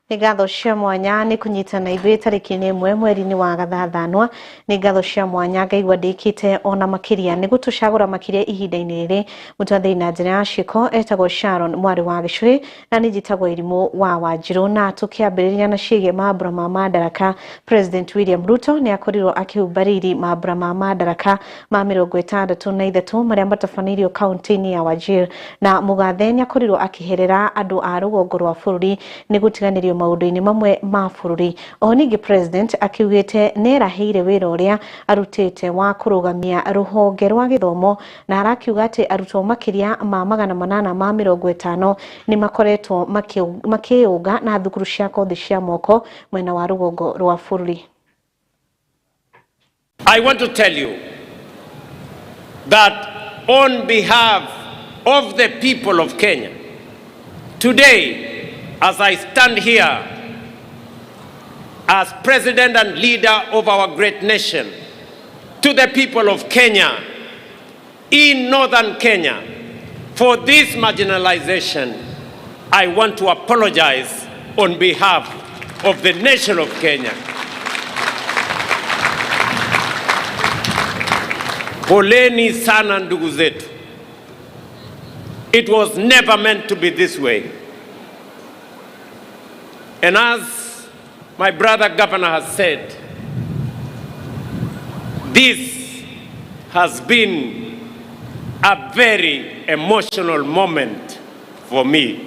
Nĩ ngatho cia mwanya nĩ kũnyitana ithuĩ tarĩki-inĩ ĩmwe mweri-inĩ wa Gathathanwa. Nĩ ngatho cia mwanya ngaigua ndĩkĩte ona makĩria nĩ gũtũcagũra makĩria ihinda-inĩ rĩrĩ. Mũtwathĩi na njĩra ya ciĩko etagwo Sharon mwarĩ wa Gĩcũrĩ na nĩ njĩtagwo Irimũ wa Wanjirũ. Na tũkĩambĩrĩria na ciĩgiĩ mambũra ma madaraka, President William Ruto nĩ akorirwo akĩhumba rĩrĩ mambũra ma madaraka ma 63 marĩa matabanĩirio kaunti-inĩ ya Wajir, na mũgathe nĩ akorirwo akĩherera andũ a rũgongo rwa bũrũri nĩ gũtiganĩrio maũndũ-inĩ mamwe ma bũrũri. O ningĩ President akiugĩte nĩ erahĩire wĩra ũrĩa arutĩte wa kũrũgamia rũhonge rwa gĩthomo, na arakiuga atĩ arutwo makĩria ma 850 nĩ makoretwo makĩyũnga na thukuru cia kothi cia moko mwena wa rũgongo rwa bũrũri. I want to tell you that on behalf of the people of Kenya, today, as I stand here as president and leader of our great nation, to the people of Kenya, in northern Kenya, for this marginalization, I want to apologize on behalf of the nation of Kenya. Poleni sana ndugu zetu. It was never meant to be this way. And as my brother governor has said, this has been a very emotional moment for me.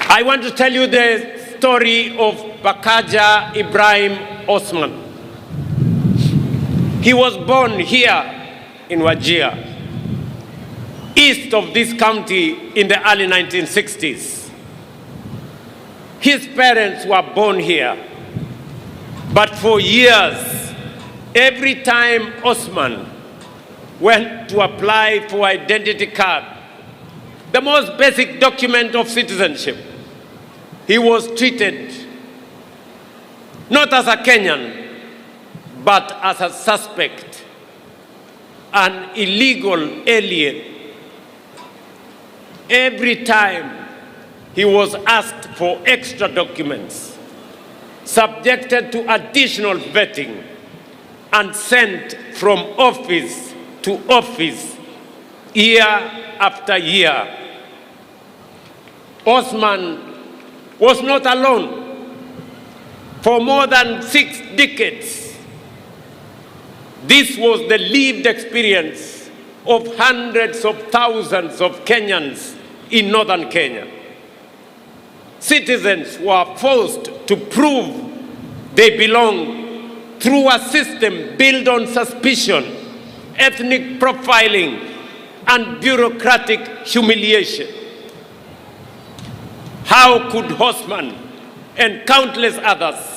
I want to tell you the story of Bakaja Ibrahim Osman. He was born here in Wajir, east of this county, in the early 1960s. His parents were born here, but for years, every time Osman went to apply for identity card, the most basic document of citizenship, he was treated not as a Kenyan, but as a suspect, an illegal alien. Every time he was asked for extra documents, subjected to additional vetting, and sent from office to office year after year. Osman was not alone. For more than 6 decades, this was the lived experience of hundreds of thousands of Kenyans in northern Kenya. Citizens were forced to prove they belong through a system built on suspicion, ethnic profiling, and bureaucratic humiliation. How could Osman and countless others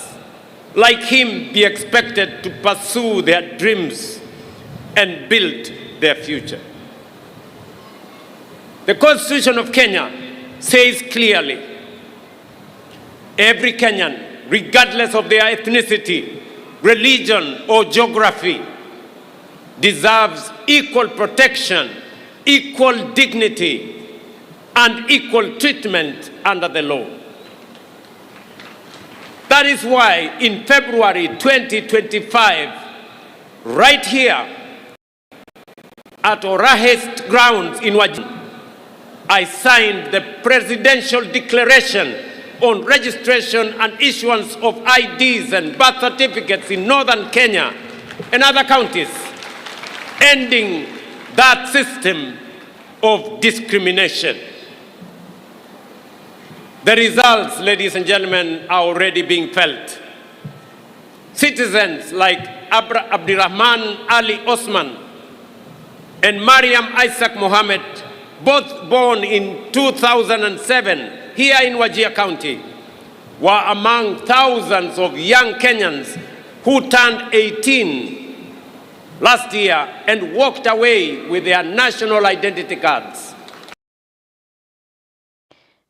like him be expected to pursue their dreams and build their future? The Constitution of Kenya says clearly, every Kenyan, regardless of their ethnicity, religion, or geography, deserves equal protection, equal dignity, and equal treatment under the law. That is why in February 2025, right here at Orahest grounds in Wajir, I signed the Presidential Declaration on Registration and Issuance of IDs and birth certificates in northern Kenya and other counties, ending that system of discrimination. The results, ladies and gentlemen, are already being felt. Citizens like Abdirahman Ali Osman and Mariam Isaac Mohammed, both born in 2007 here in Wajir County, were among thousands of young Kenyans who turned 18 last year and walked away with their national identity cards.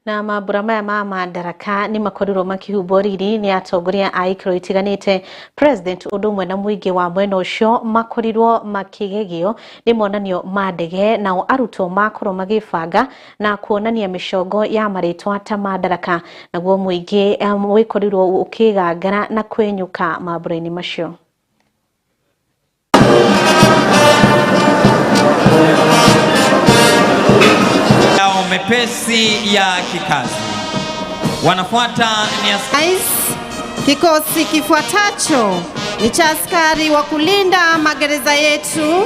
Na mambura maya ma madaraka ni makorirwo makihumbũriri ni atongoria a ikĩro itiganĩte. President ũndũ ũmwe na mũingĩ wa mwena ũcio makorirwo makĩgegio nĩ monanio ma ndege, nao arutwo makorwo magĩbanga na kuonania mĩcongo ya marĩtwa ta madaraka, naguo mũingĩ wĩkorirwo ũkĩgangara na kwenyuka mambura-inĩ macio. Mepesi ya kikazi wanafuata ni kikosi kifuatacho ni cha askari wa kulinda magereza yetu.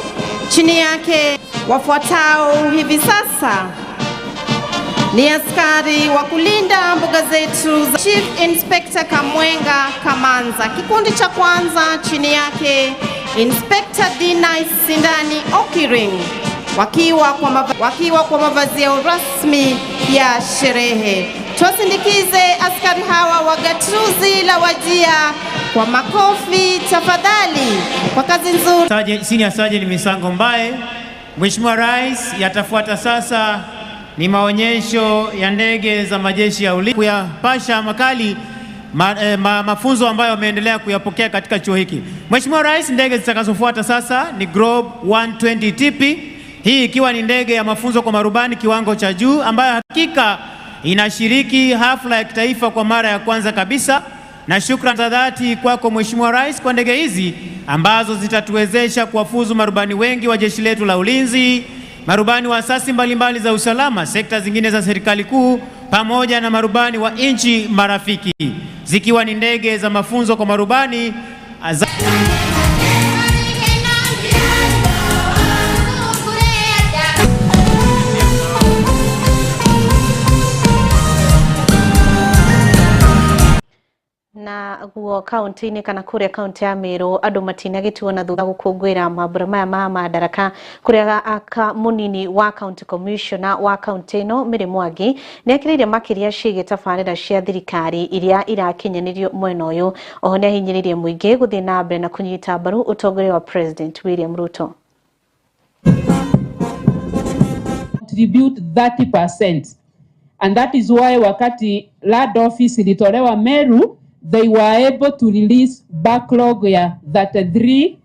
Chini yake wafuatao hivi sasa ni askari wa kulinda mbuga zetu. Chief Inspector Kamwenga Kamanza. Kikundi cha kwanza chini yake Inspector Dinai Sindani Okiring, wakiwa kwa mavazi ya rasmi ya sherehe. Tuwasindikize askari hawa wa gatuzi la Wajia kwa makofi tafadhali, kwa kazi nzuri. Senior Sergeant Misango Mbae. Mheshimiwa Rais, yatafuata sasa ni maonyesho ya ndege za majeshi ya ulinzi kuyapasha makali mafunzo ambayo wameendelea kuyapokea katika chuo hiki. Mheshimiwa Rais, ndege zitakazofuata sasa ni Globe 120 TP. Hii ikiwa ni ndege ya mafunzo kwa marubani kiwango cha juu ambayo hakika inashiriki hafla ya kitaifa kwa mara ya kwanza kabisa, na shukrani za dhati kwako Mheshimiwa Rais kwa ndege hizi ambazo zitatuwezesha kuwafuzu marubani wengi wa jeshi letu la ulinzi, marubani wa asasi mbalimbali za usalama, sekta zingine za serikali kuu, pamoja na marubani wa nchi marafiki, zikiwa ni ndege za mafunzo kwa marubani na guo kaunti-inĩ kana kũrĩa kaunti ya Meru andũ matinagĩtuo na thutha gũkũngũĩra mambura maya ma madaraka, kũrĩa mũnini wa county commissioner wa kaunti ĩno Mary Mwangi nĩekĩrĩire makĩria ciĩgiĩ tabarĩra cia thirikari iria irakinyanĩrio mwena ũyũ. Oho nĩahinyĩrĩirie mũingĩ gũthiĩ na mbere na kũnyita mbaru ũtongoria wa President William Ruto. Contribute 30%, and that is why wakati land office ilitolewa Meru, they were able to release backlog ya 33%.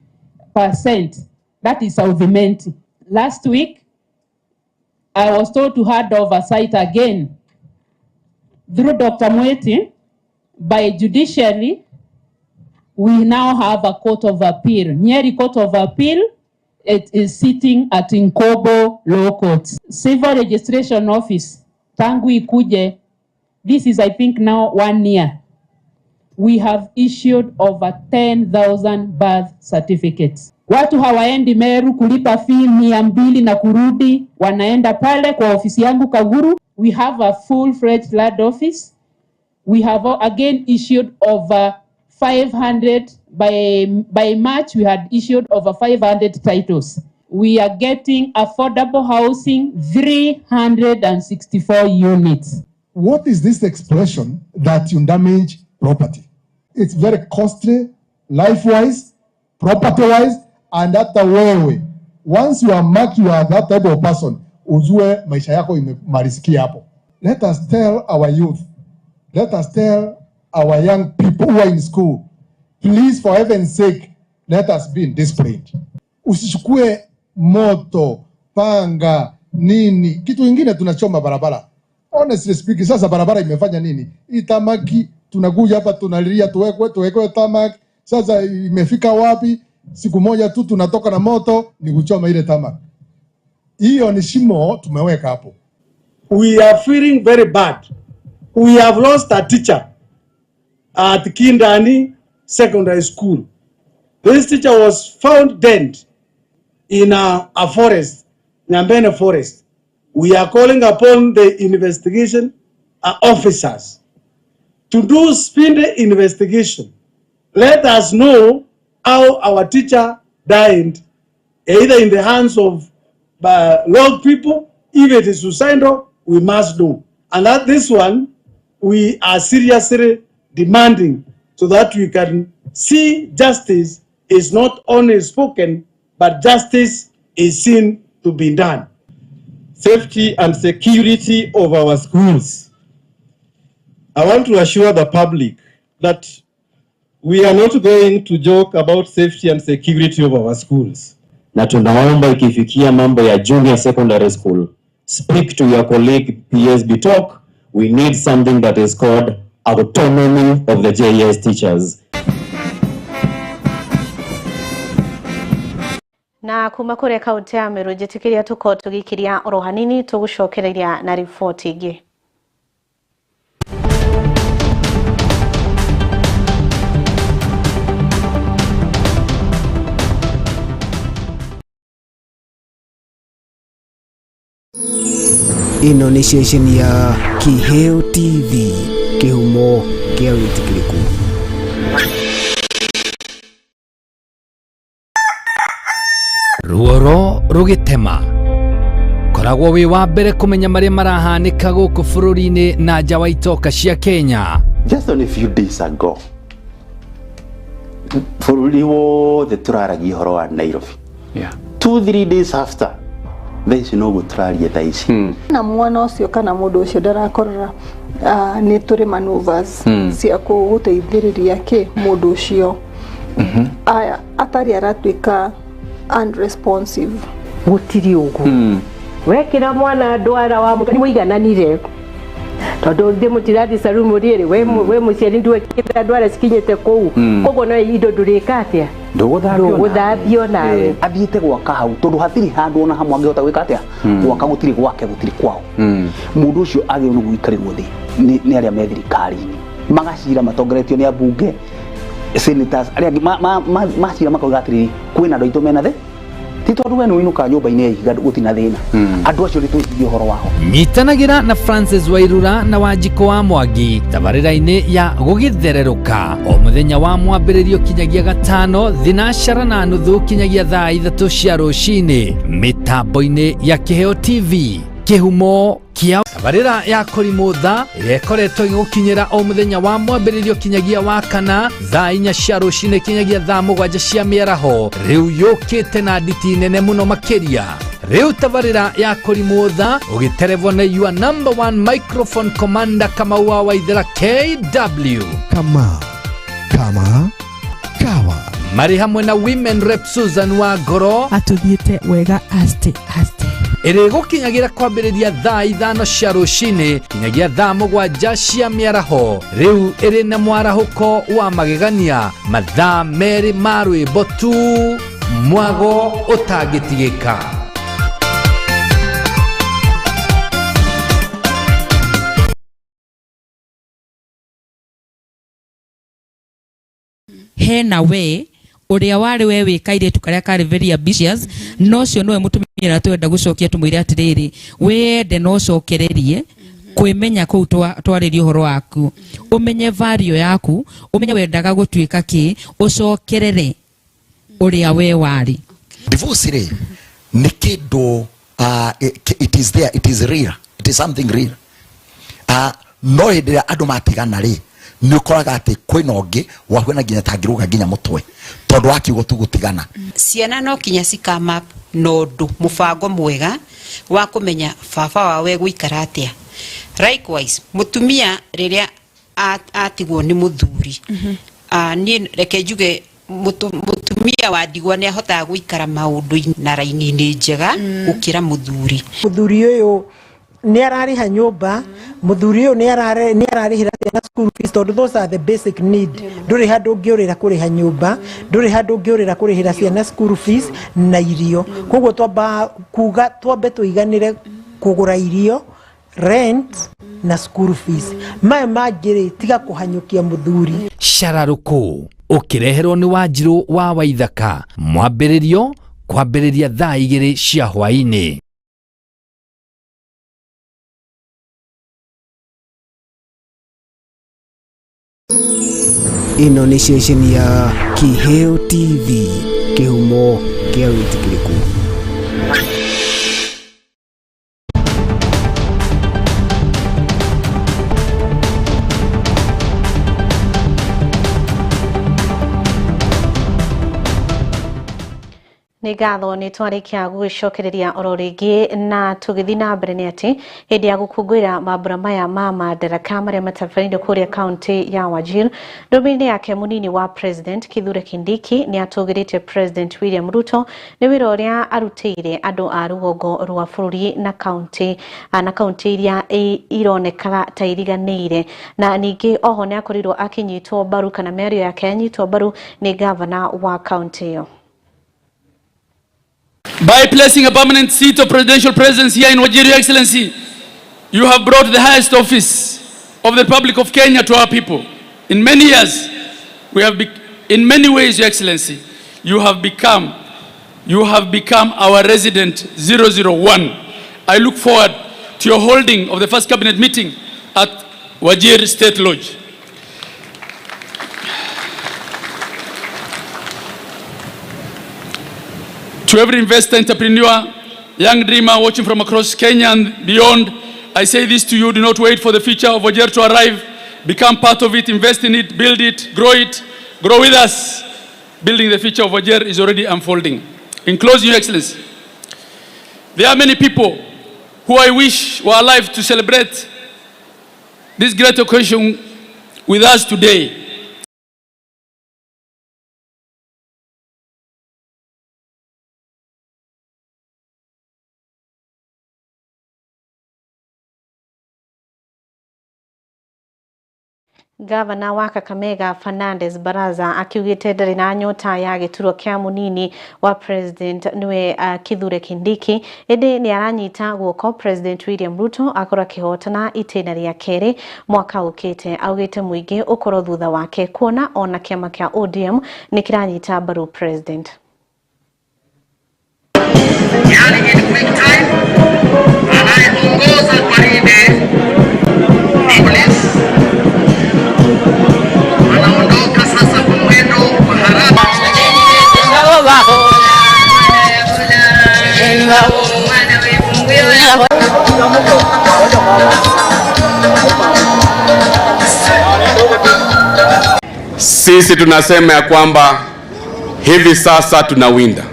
That is South-Imenti. Last week, I was told to hand over site again through Dr. Mweti. By judiciary, we now have a court of appeal. Nyeri Court of Appeal, it is sitting at Inkobo Law Court. Civil Registration Office, tangu ikuje, this is I think now 1 year. We have issued over 10,000 birth certificates. Watu hawaendi Meru kulipa fee 200 na kurudi, wanaenda pale kwa ofisi yangu Kaguru. We have a full-fledged land office. We have again issued over 500, by March we had issued over 500 titles. We are getting affordable housing, 364 units. What is this expression that you damage property? It's very costly, life-wise, property-wise, and hata wewe. Once you are marked, you are that type of person, ujue maisha yako imemarisikia hapo. Let us tell our youth, let us tell our young people who are in school, please, for heaven's sake, let us be disciplined. Usichukue moto, panga, nini. Kitu ingine tunachoma barabara. Honestly speaking, sasa barabara imefanya nini? Itamaki, tunakuja hapa tunalilia tuwekwe tamaki. Sasa imefika wapi? Siku moja tu tunatoka na moto ni kuchoma ile tamaki. Hiyo ni shimo tumeweka hapo. We are feeling very bad. We have lost a teacher at Kindani Secondary School. This teacher was found dead in a forest, Nyambene Forest. We are calling upon the investigation officers to do speedy investigation. Let us know how our teacher died, either in the hands of rogue people. If it is suicidal, we must know. And that this one, we are seriously demanding so that we can see justice is not only spoken, but justice is seen to be done. Safety and security of our schools I want to assure the public that we are not going to joke about safety and security of our schools. Na tunaomba ikifikia mambo ya junior secondary school, speak to your colleague PSB talk. We need something that is called autonomy of the JS teachers. Na kuma kure kaunti ya Meru njitikiria tuko tugikiria oro hanini tugucokereria na riboti ingi. Ino ni station ya Kiheo TV, kihumo kia witikiriku. Ruoro rugitema koragwo wi wa mbere kumenya maria marahanika guku bururi-ini na nja wa itoka cia Kenya. Just only a few days ago, bururi wothe turaragia horo wa Nairobi. 2-3 days after, there is no guturaria thaici. Na mwana ucio kana mundu ucio ndarakorora ni turi maneuvers cia kuguteithiriria ki mundu ucio aya atari aratuika unresponsive. Gutiri ugu wekira mwana ndwara wa muigananire tondu ndi mutiradi sarumu riri we muciari ndwekira ndwara cikinyite kuu koguo no indo ndurikatia nduguthabio nawe athiite gwaka hau tondu hatiri handu ona hamwe angihota gwika atia gwaka gutiri gwake gutiri kwao. Mundu ucio agio no gwikarirwo thi ni aria me thirikari magacira matongoretio ni abunge senators aria macira makauga atiri kwina andu aitu mena thi ti tondu we nuinuka nyumba-ini ya ihiga gutina thina andu acio ni twicirie horo wao. Nyitanagira na Francis Wairura na Wanjiko wa Mwangi tabarira-ini ya gugithereruka o muthenya wa mwambiririo kinyagia gatano thinacara na nuthu kinyagia thaa 3 cia rucini mitambo-ini ya Kiheo TV kihumo kia tabarira ya kurimutha iria ikoretwo igukinyira o muthenya wa mwambiririo kinyagia wa kana thaa 4 cia rucini kinyagia thaa 7 cia miaraho riu yukite na nditi nene muno makiria. Riu tabarira ya kurimutha ugiterevwo na your number 1 microphone commander Kamau wa Waithera KW kama kawa mari hamwe na women rep Susan wa Ngoro atuthiite wega aste iri gukinyagira kwambiriria thaa 5 cia rucini kinyagia thaa 7 cia miaraho riu iri na mwarahuko wa magegania mathaa meri ma rwimbo tu mwago utangitigika. hena we uria wari we wikaire tukaria kari very ambitious no cio nowe mutumira twenda gucokia tumwire atiriri wende no cokererie kwimenya kuu twaririo horo waku umenye value yaku umenye wendaga gutuika ki ucokerere uria we wari. Divorce ri ni kindu it is there, it is real, it is something real. No hindira andu matigana ri ni ukoraga ati kwina ungi wakwena nginya tangiruga nginya mutwe tondu akiugo tu gutigana. Ciana no kinya cikama nondu mubango mwega wa kumenya baba wawe guikara atia. Likewise mutumia riria atigwo ni muthuri ni reke njuge mutumia wa ndigwa ni ahota guikara maundu na raini-ini njega gukira muthuri. Muthuri uyu ni arariha nyumba muthuri uyu ni ararihira ciana school fees tondu those are the basic need. Nduri handu ungiurira kuriha nyumba nduri handu ungiurira kurihira ciana school fees na irio koguo twamba kuga twambe tuiganire kugura irio rent na school fees maya mangiri tiga kuhanyukia muthuri. Shararuku ukireherwo ni Wanjiru wa Waithaka mwambiririo kwambiriria thaa 2 cia hwaini. Ino ni station ya Kiheo TV kihumo kia witikiriku. Nĩ ngatho nĩ twarĩkia gũgĩcokereria oro rĩngĩ na tũgĩthiĩ na mbere nĩ atĩ hĩndĩ ya gũkũngũĩra mambura maya ma Madaraka marĩa matabarĩire kũrĩa kaunti ya Wajir, ndũmĩrĩri yake mũnini wa President Kithure Kindiki nĩ atũgĩrĩte President William Ruto nĩ wĩra ũrĩa arutĩire andũ a rũgongo rwa bũrũri na kaunti iria ironekaga ta iriganĩire, na ningĩ oho nĩ akorirwo akĩnyitwo mbaru kana mĩario yake yanyitwo mbaru nĩ gavana wa kaunti ĩyo. By placing a permanent seat of presidential presence here in Wajir, Your Excellency, you have brought the highest office of the Republic of Kenya to our people. In many years, in many ways, Your Excellency, you have become our resident 001. I look forward to your holding of the first cabinet meeting at Wajir State Lodge. To every investor, entrepreneur, young dreamer watching from across Kenya and beyond, I say this to you: do not wait for the future of Wajir to arrive. Become part of it, invest in it, build it, grow with us. Building the future of Wajir is already unfolding. In closing, Your Excellency, there are many people who I wish were alive to celebrate this great occasion with us today. Gavana wa Kakamega Fernandes Baraza akiugĩte ndarĩ na nyota ya gĩturwa kĩa mũnini wa President niwe Kithure Kindiki, ĩndĩ nĩ aranyita guoko President William Ruto akorwo akĩhotana itĩna rĩa kerĩ mwaka ũkĩte. Augĩte mũingĩ ũkorwo thutha wake kuona ona kĩama kĩa ODM nĩ kĩranyita mbaru President. Yani in quick time anayeongoza gwaride ni polisi. Anaondoka sasa kwa mwendo wa haraka. Sisi tunasema ya kwamba hivi sasa tunawinda,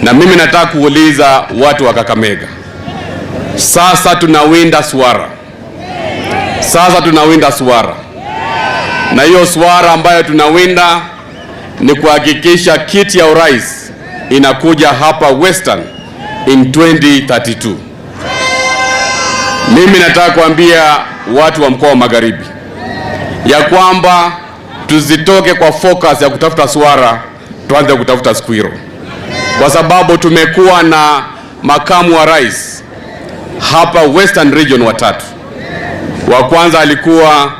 na mimi nataka kuuliza watu wa Kakamega, sasa tunawinda swara, sasa tunawinda swara, na hiyo swara ambayo tunawinda ni kuhakikisha kiti ya urais inakuja hapa Western in 2032. Mimi nataka kuambia watu wa mkoa wa Magharibi ya kwamba tuzitoke kwa focus ya kutafuta swara, tuanze kutafuta squirrel, kwa sababu tumekuwa na makamu wa rais hapa Western Region watatu. Wa kwanza alikuwa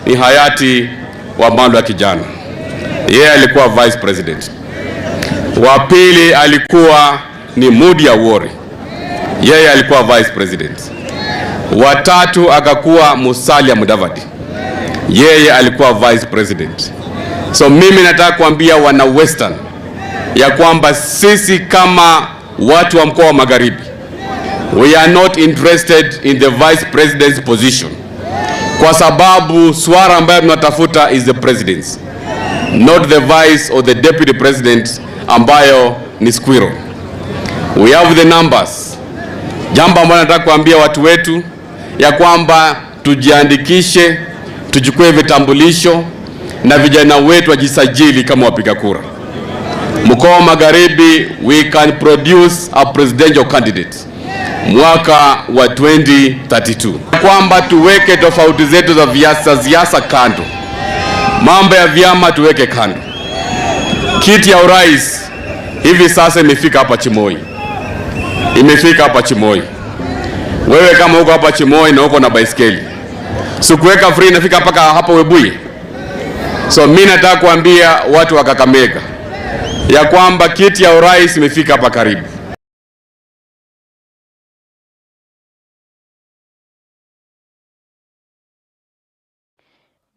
ni hayati Wamalo wa Kijana, yeye alikuwa vice president. Wa pili alikuwa ni Mudi Awori, yeye alikuwa vice president. Wa tatu akakuwa Musalia Mudavadi, yeye alikuwa vice president. So mimi nataka kuambia wana Western ya kwamba sisi kama watu wa mkoa wa Magharibi, we are not interested in the vice president's position, kwa sababu swara ambayo tunatafuta is the president's, not the vice or the deputy president ambayo ni squirrel. We have the numbers. Jambo ambalo nataka kuambia watu wetu ya kwamba tujiandikishe, tuchukue vitambulisho na vijana wetu wajisajili kama wapiga kura. Mkoa wa Magharibi, we can produce a presidential candidate mwaka wa 2032. Kwamba tuweke tofauti zetu za siasa kando, mambo ya vyama tuweke kando. Kiti ya urais hivi sasa imefika hapa Chimoi, imefika hapa Chimoi. Wewe kama uko hapa Chimoi na uko na baiskeli, sikuweka free inafika mpaka hapa Webuye. So mimi nataka kuambia watu wa Kakamega ya kwamba kiti ya urais imefika hapa karibu.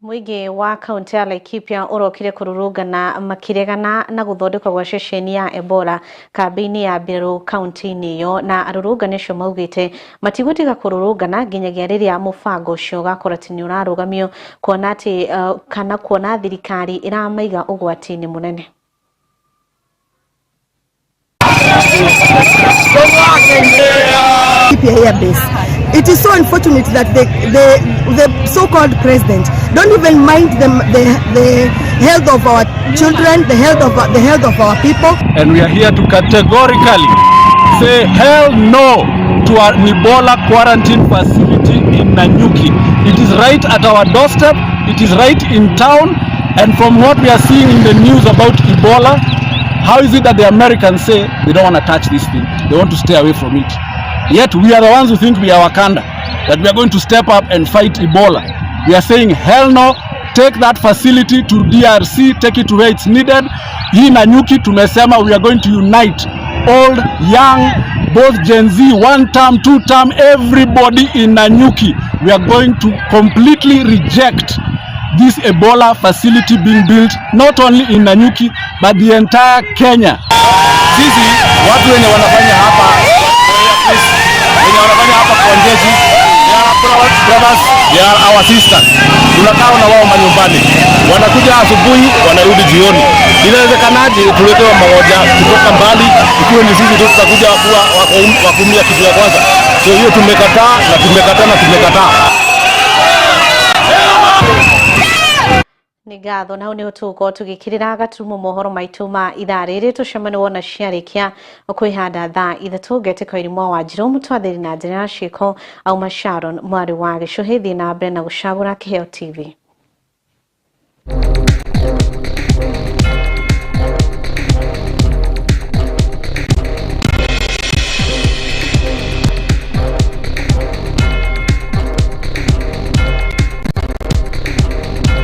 Mwige wa kaunti ya Laikipia urokire kururungana makiregana na guthondekwa gwa ceceni ya Ebola kambini ya Biru kaunti-inĩ iyo, na arurungani acio maugite matigutiga kururungana nginyagia riria mubango ucio gakora ati ni urarugamio, kuona ati kana kuona thirikari iramaiga ugwati-inĩ munene. Air base. It is so unfortunate that the so-called president don't even mind the health of our children, the health of our people. And we are here to categorically say hell no to an Ebola quarantine facility in Nanyuki. It is right at our doorstep. It is right in town. And from what we are seeing in the news about Ebola, how is it that the Americans say they don't want to touch this thing? They want to stay away from it. Yet we are the ones who think we are Wakanda, that we are going to step up and fight Ebola. We are saying hell no, take that facility to DRC, take it to where it's needed. Hii Nanyuki tumesema we are going to unite old, young, both Gen Z, 1 term, 2 term, everybody in Nanyuki. We are going to completely reject this Ebola facility being built not only in Nanyuki but the entire Kenya. Sisi watu wenye wanafanya hapa kwa jeshi, brothers, they are our sisters. Tunakaa na wao manyumbani. Wanakuja asubuhi, wanarudi jioni. Inawezekanaje tuletewa mmoja kutoka mbali ikiwa ni sisi tu tutakuja wakumia kitu ya kwanza. So hiyo tumekataa na tumekataa. Nĩ ngatho na nĩ ũtuko tũgĩkĩrĩra gaturumo mohoro maitũ ma ithaa rĩrĩ tũcemani wona ciarĩkia kwĩhanda thaa ithatũ ngetĩko irimũ wa Njirũ mũtwathĩri na njĩra ya ciĩko auma Sharon mwarĩ wa Gĩcũhĩ thiĩ na mbere na gũcagũra Kĩheo TV.